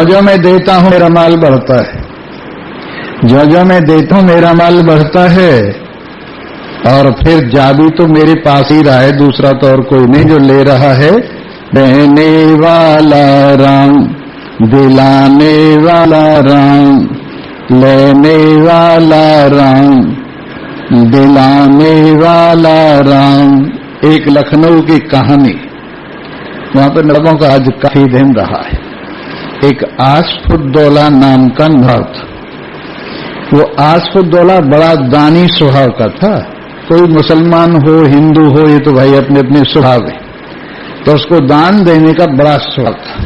जो मैं देता हूं मेरा माल बढ़ता है, जो मैं देता हूं मेरा माल बढ़ता है, और फिर जादू तो मेरे पास ही रहा है, दूसरा तो और कोई नहीं जो ले रहा है। देने वाला राम, दिलाने वाला राम, लेने वाला राम, दिलाने वाला राम। एक लखनऊ की कहानी, वहां पर नरकों का आज काफी दिन रहा है। एक आसफुद्दौला नाम का नर था। वो आसफुद्दौला बड़ा दानी स्वभाव का था। कोई मुसलमान हो हिंदू हो ये तो भाई अपने अपने स्वभाव है, तो उसको दान देने का बड़ा शौक था।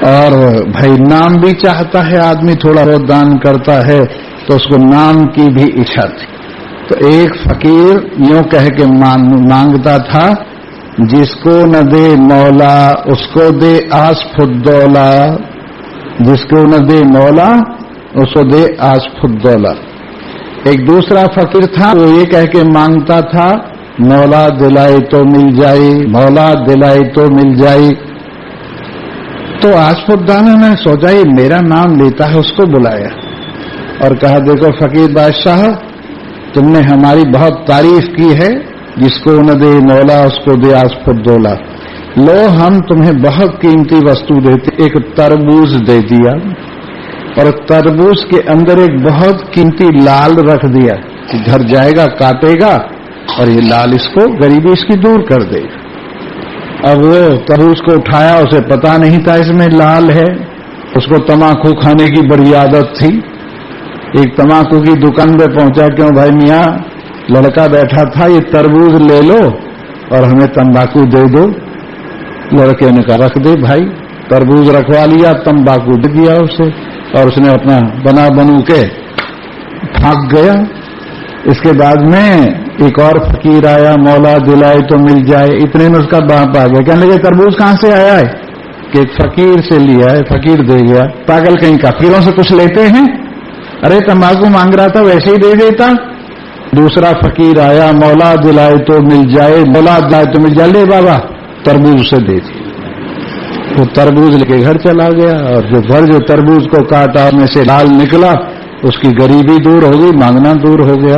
और भाई नाम भी चाहता है आदमी, थोड़ा बहुत दान करता है तो उसको नाम की भी इच्छा थी। तो एक फकीर यूं कह के मांगता था, जिसको न दे मौला उसको दे आसफुद्दौला, जिसको न दे मौला उसको दे आसफुद्दौला। एक दूसरा फकीर था, वो ये कह के मांगता था, मौला दिलाए तो मिल जाए, मौला दिलाए तो मिल जाए। तो आसफुद्दौला ने सोचा ये मेरा नाम लेता है, उसको बुलाया और कहा देखो फकीर बादशाह, तुमने हमारी बहुत तारीफ की है, जिसको न दे मौला उसको दे आसफुद्दौला। लो हम तुम्हें बहुत कीमती वस्तु देते। एक तरबूज दे दिया और तरबूज के अंदर एक बहुत कीमती लाल रख दिया कि घर जाएगा काटेगा और ये लाल इसको गरीबी इसकी दूर कर देगा। अब वो तरबूज को उठाया, उसे पता नहीं था इसमें लाल है। उसको तम्बाकू खाने की बड़ी आदत थी। एक तम्बाकू की दुकान पे पहुंचा, क्यों भाई मियाँ, लड़का बैठा था, ये तरबूज ले लो और हमें तम्बाकू दे दो। लड़के ने कहा रख दे भाई। तरबूज रखवा लिया, तम्बाकू दे दिया उसे, और उसने अपना बना बनू के भाग गया। इसके बाद में एक और फकीर आया, मौला दिलाए तो मिल जाए। इतने में उसका बाप आ गया, कहने लगे तरबूज कहां से आया है? कि एक फकीर से लिया है, फकीर दे गया। पागल कहीं का, फकीरों से कुछ लेते हैं? अरे तंबाकू मांग रहा था वैसे ही दे देता। दूसरा फकीर आया, मौला दिलाए तो मिल जाए, मौला दिलाए तो मिल जाए, ले बाबा तरबूज उसे दे दी। वो तरबूज लेके घर चला गया, और जो तरबूज को काटा में से लाल निकला, उसकी गरीबी दूर हो गई, मांगना दूर हो गया।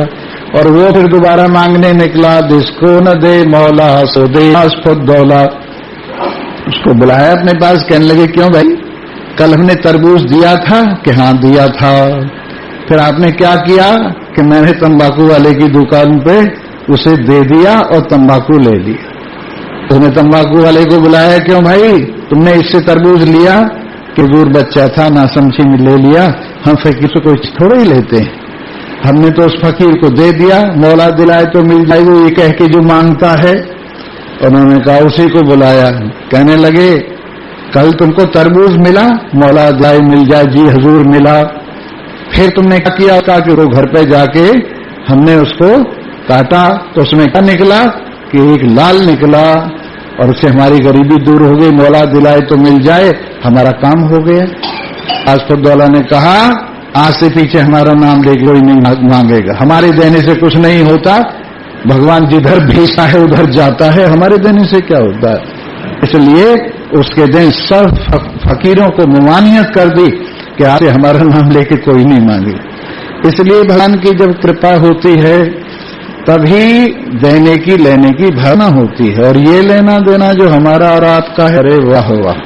और वो फिर दोबारा मांगने निकला, जिसको न दे मौला सो दे आसफुद्दौला। उसको बुलाया अपने पास, कहने लगे क्यों भाई, कल हमने तरबूज दिया था? कि हाँ दिया था। फिर आपने क्या किया? कि मैंने तंबाकू वाले की दुकान पे उसे दे दिया और तंबाकू ले लिया। उसने तंबाकू वाले को बुलाया, क्यों भाई तुमने इससे तरबूज लिया? कि दूर बच्चा था ना समझी में ले लिया, हम फकीर से कोई थोड़ा ही लेते हैं, हमने तो उस फकीर को दे दिया, मौला दिलाए तो मिल जाएगा ये कह के जो मांगता है। उन्होंने कहा उसी को बुलाया, कहने लगे कल तुमको तरबूज मिला? मौला दिलाए मिल जाए, जी हजूर मिला। फिर तुमने क्या किया? कहा कि वो घर पे जाके हमने उसको काटा तो उसमें क्या निकला? कि एक लाल निकला और उससे हमारी गरीबी दूर हो गई, मौला दिलाए तो मिल जाए, हमारा काम हो गया। आसफुद्दौला ने कहा आज से पीछे हमारा नाम ले कोई नहीं मांगेगा, हमारे देने से कुछ नहीं होता, भगवान जिधर भेजता है उधर जाता है, हमारे देने से क्या होता है। इसलिए उसके दिन सब फकीरों को ममानियत कर दी कि आज से हमारा नाम लेके कोई नहीं मांगे। इसलिए भगवान की जब कृपा होती है तभी देने की लेने की भावना होती है, और ये लेना देना जो हमारा और आपका है, अरे वाह वाह,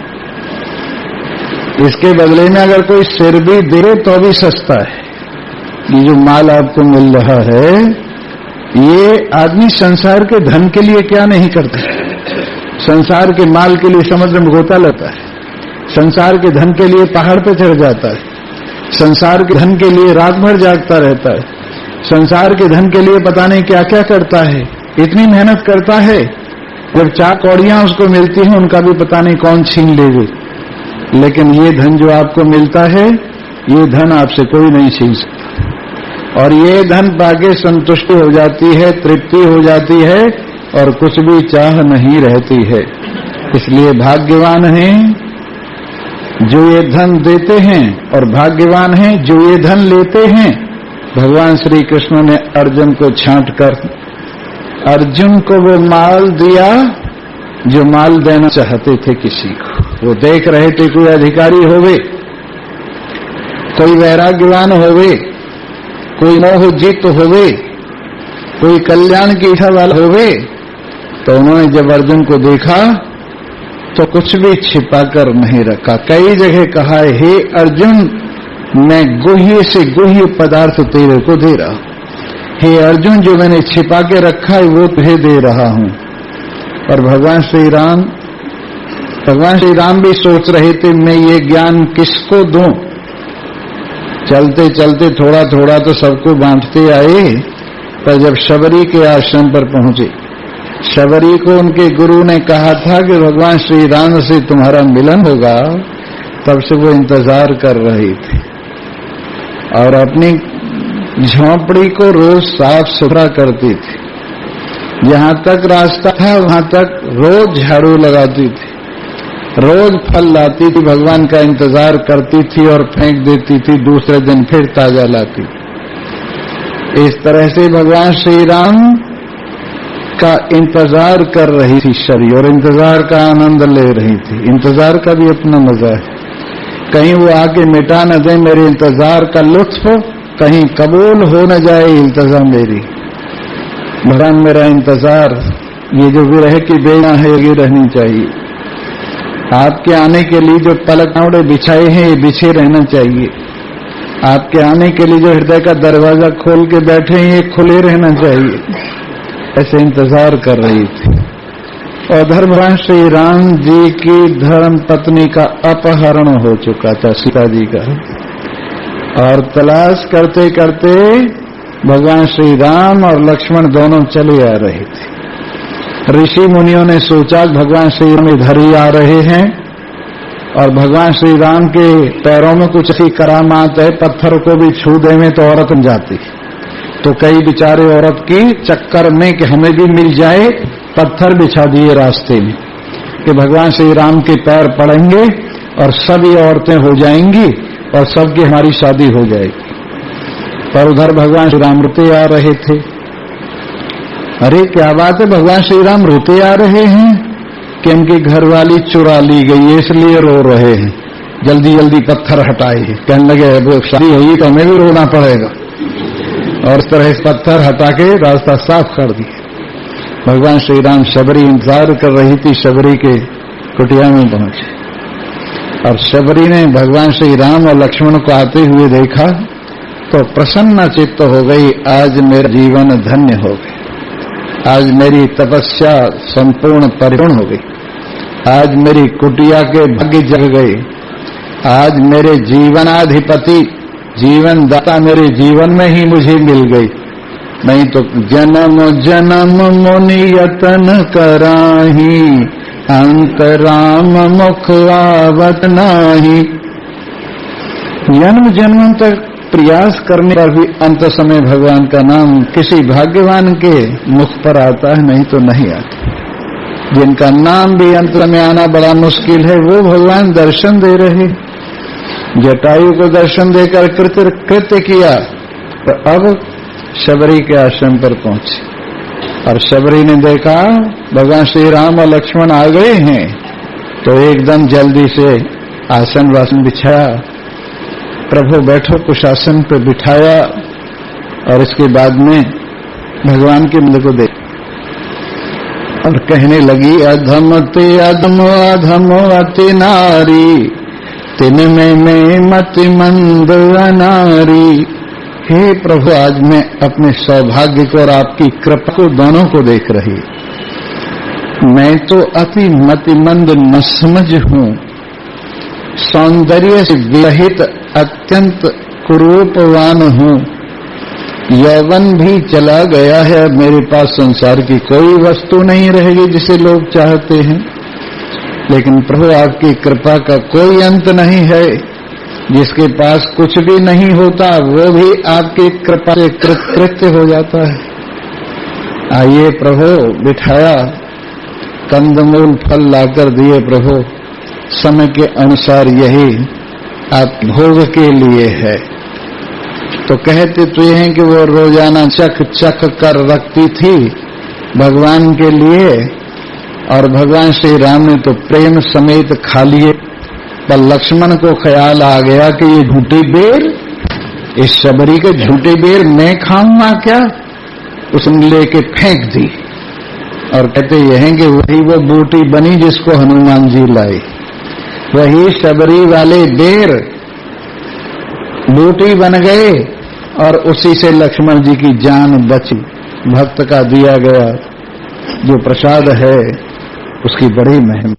इसके बदले में अगर कोई सिर भी दे तो भी सस्ता है। ये जो माल आपको मिल रहा है, ये आदमी संसार के धन के लिए क्या नहीं करता, संसार के माल के लिए समुद्र में गोता लेता है, संसार के धन के लिए पहाड़ पर चढ़ जाता है, संसार के धन के लिए रात भर जागता रहता है, संसार के धन के लिए पता नहीं क्या क्या करता है, इतनी मेहनत करता है, जब 4 कौड़ियां उसको मिलती हैं उनका भी पता नहीं कौन छीन ले गई। लेकिन ये धन जो आपको मिलता है, ये धन आपसे कोई नहीं छीन सकता, और ये धन पाके संतुष्टि हो जाती है, तृप्ति हो जाती है, और कुछ भी चाह नहीं रहती है। इसलिए भाग्यवान हैं जो ये धन देते हैं, और भाग्यवान हैं जो ये धन लेते हैं। भगवान श्री कृष्ण ने अर्जुन को छांट कर अर्जुन को वो माल दिया जो माल देना चाहते थे किसी को। वो देख रहे थे कोई अधिकारी होवे, कोई वैराग्यवान होवे, कोई मोहजित होवे, कोई कल्याण की इच्छा वाला होवे, तो उन्होंने जब अर्जुन को देखा तो कुछ भी छिपा कर नहीं रखा। कई जगह कहा है, हे अर्जुन मैं गुह्य से गुह्य पदार्थ तेरे को दे रहा हूं, हे अर्जुन जो मैंने छिपा के रखा है वो तुझे दे रहा हूं। और भगवान श्री राम भी सोच रहे थे मैं ये ज्ञान किसको दूं। चलते चलते थोड़ा थोड़ा तो सबको बांटते आए, पर जब शबरी के आश्रम पर पहुंचे, शबरी को उनके गुरु ने कहा था कि भगवान श्री राम से तुम्हारा मिलन होगा, तब से वो इंतजार कर रही थी, और अपनी झोंपड़ी को रोज साफ सुथरा करती थी, जहां तक रास्ता था वहां तक रोज झाड़ू लगाती थी, रोज फल लाती थी, भगवान का इंतजार करती थी और फेंक देती थी, दूसरे दिन फिर ताजा लाती। इस तरह से भगवान श्री राम का इंतजार कर रही थी शबरी, और इंतजार का आनंद ले रही थी। इंतजार का भी अपना मजा है, कहीं वो आके मिटा न दे मेरे इंतजार का लुत्फ, कहीं कबूल हो न जाए इल्तजा मेरी। भगवान मेरा इंतजार, ये जो विरह की बेड़ा है ये रहनी चाहिए। आपके आने के लिए जो पलक बिछाए हैं ये बिछे रहना चाहिए। आपके आने के लिए जो हृदय का दरवाजा खोल के बैठे हैं ये खुले रहना चाहिए। ऐसे इंतजार कर रही थी। और धर्मराज श्री राम जी की धर्म पत्नी का अपहरण हो चुका था, सीता जी का, और तलाश करते करते भगवान श्री राम और लक्ष्मण दोनों चले आ रहे थे। ऋषि मुनियों ने सोचा भगवान श्री राम इधर ही आ रहे हैं, और भगवान श्री राम के पैरों में कुछ ऐसी करामात है, पत्थर को भी छू दे में तो औरत बन जाती। तो कई बेचारे औरत की चक्कर में कि हमें भी मिल जाए, पत्थर बिछा दिए रास्ते में कि भगवान श्री राम के पैर पड़ेंगे और सभी औरतें हो जाएंगी और सबकी हमारी शादी हो जाएगी। पर उधर भगवान श्री राम रोते आ रहे थे। अरे क्या बात है, भगवान श्री राम रोते आ रहे हैं कि उनकी घरवाली चुरा ली गई इसलिए रो रहे हैं, जल्दी जल्दी पत्थर हटाए। कहने लगे शादी हुई तो हमें भी रोना पड़ेगा, और इस तरह इस पत्थर हटा के रास्ता साफ कर दिया। भगवान श्री राम शबरी इंतजार कर रही थी, शबरी के कुटिया में पहुंचे, और शबरी ने भगवान श्री राम और लक्ष्मण को आते हुए देखा तो प्रसन्न चित्त हो गई। आज मेरा जीवन धन्य हो गया, आज मेरी तपस्या संपूर्ण परिपूर्ण हो गई, आज मेरी कुटिया के भाग्य जग गए, आज मेरे जीवनाधिपति जीवन दाता मेरे जीवन में ही मुझे मिल गई। नहीं तो जन्म जन्म मुनि यतन कराही, अंत राम मुख आवत नाही। जन्म जन्म तक प्रयास करने पर भी अंत समय भगवान का नाम किसी भाग्यवान के मुख पर आता है, नहीं तो नहीं आता। जिनका नाम भी अंत में आना बड़ा मुश्किल है, वो भगवान दर्शन दे रहे। जटायु को दर्शन देकर कृत्य किया, तो अब शबरी के आश्रम पर पहुंचे और शबरी ने देखा भगवान श्री राम और लक्ष्मण आ गए हैं, तो एकदम जल्दी से आसन वासन बिछाया, प्रभु बैठो कुछ आसन पे बिठाया और इसके बाद में भगवान के मुंह को देख और कहने लगी अधम ते अधम अधम अति नारी तिनमें में मति मंद अनारी। हे प्रभु, आज मैं अपने सौभाग्य को और आपकी कृपा को दोनों को देख रही। मैं तो अति मतिमंद नसमझ हूँ, सौंदर्य से विरहित अत्यंत कुरूपवान हूँ, यौवन भी चला गया है, मेरे पास संसार की कोई वस्तु नहीं रहेगी जिसे लोग चाहते हैं। लेकिन प्रभु आपकी कृपा का कोई अंत नहीं है, जिसके पास कुछ भी नहीं होता वो भी आपकी कृपा से कृत्य हो जाता है। आइए प्रभु, बिठाया, कंदमूल फल लाकर दिए प्रभु, समय के अनुसार यही आप भोग के लिए है। तो कहते तो ये हैं कि वो रोजाना चख चख कर रखती थी भगवान के लिए, और भगवान श्री राम ने तो प्रेम समेत खा लिए। पर लक्ष्मण को ख्याल आ गया कि ये झूठी बेर, इस शबरी के झूठे बेर मैं खाऊंगा क्या? उसने लेके फेंक दी। और कहते ये हैं कि वही वो बूटी बनी जिसको हनुमान जी लाए, वही शबरी वाले बेर बूटी बन गए और उसी से लक्ष्मण जी की जान बची। भक्त का दिया गया जो प्रसाद है उसकी बड़ी महिमा।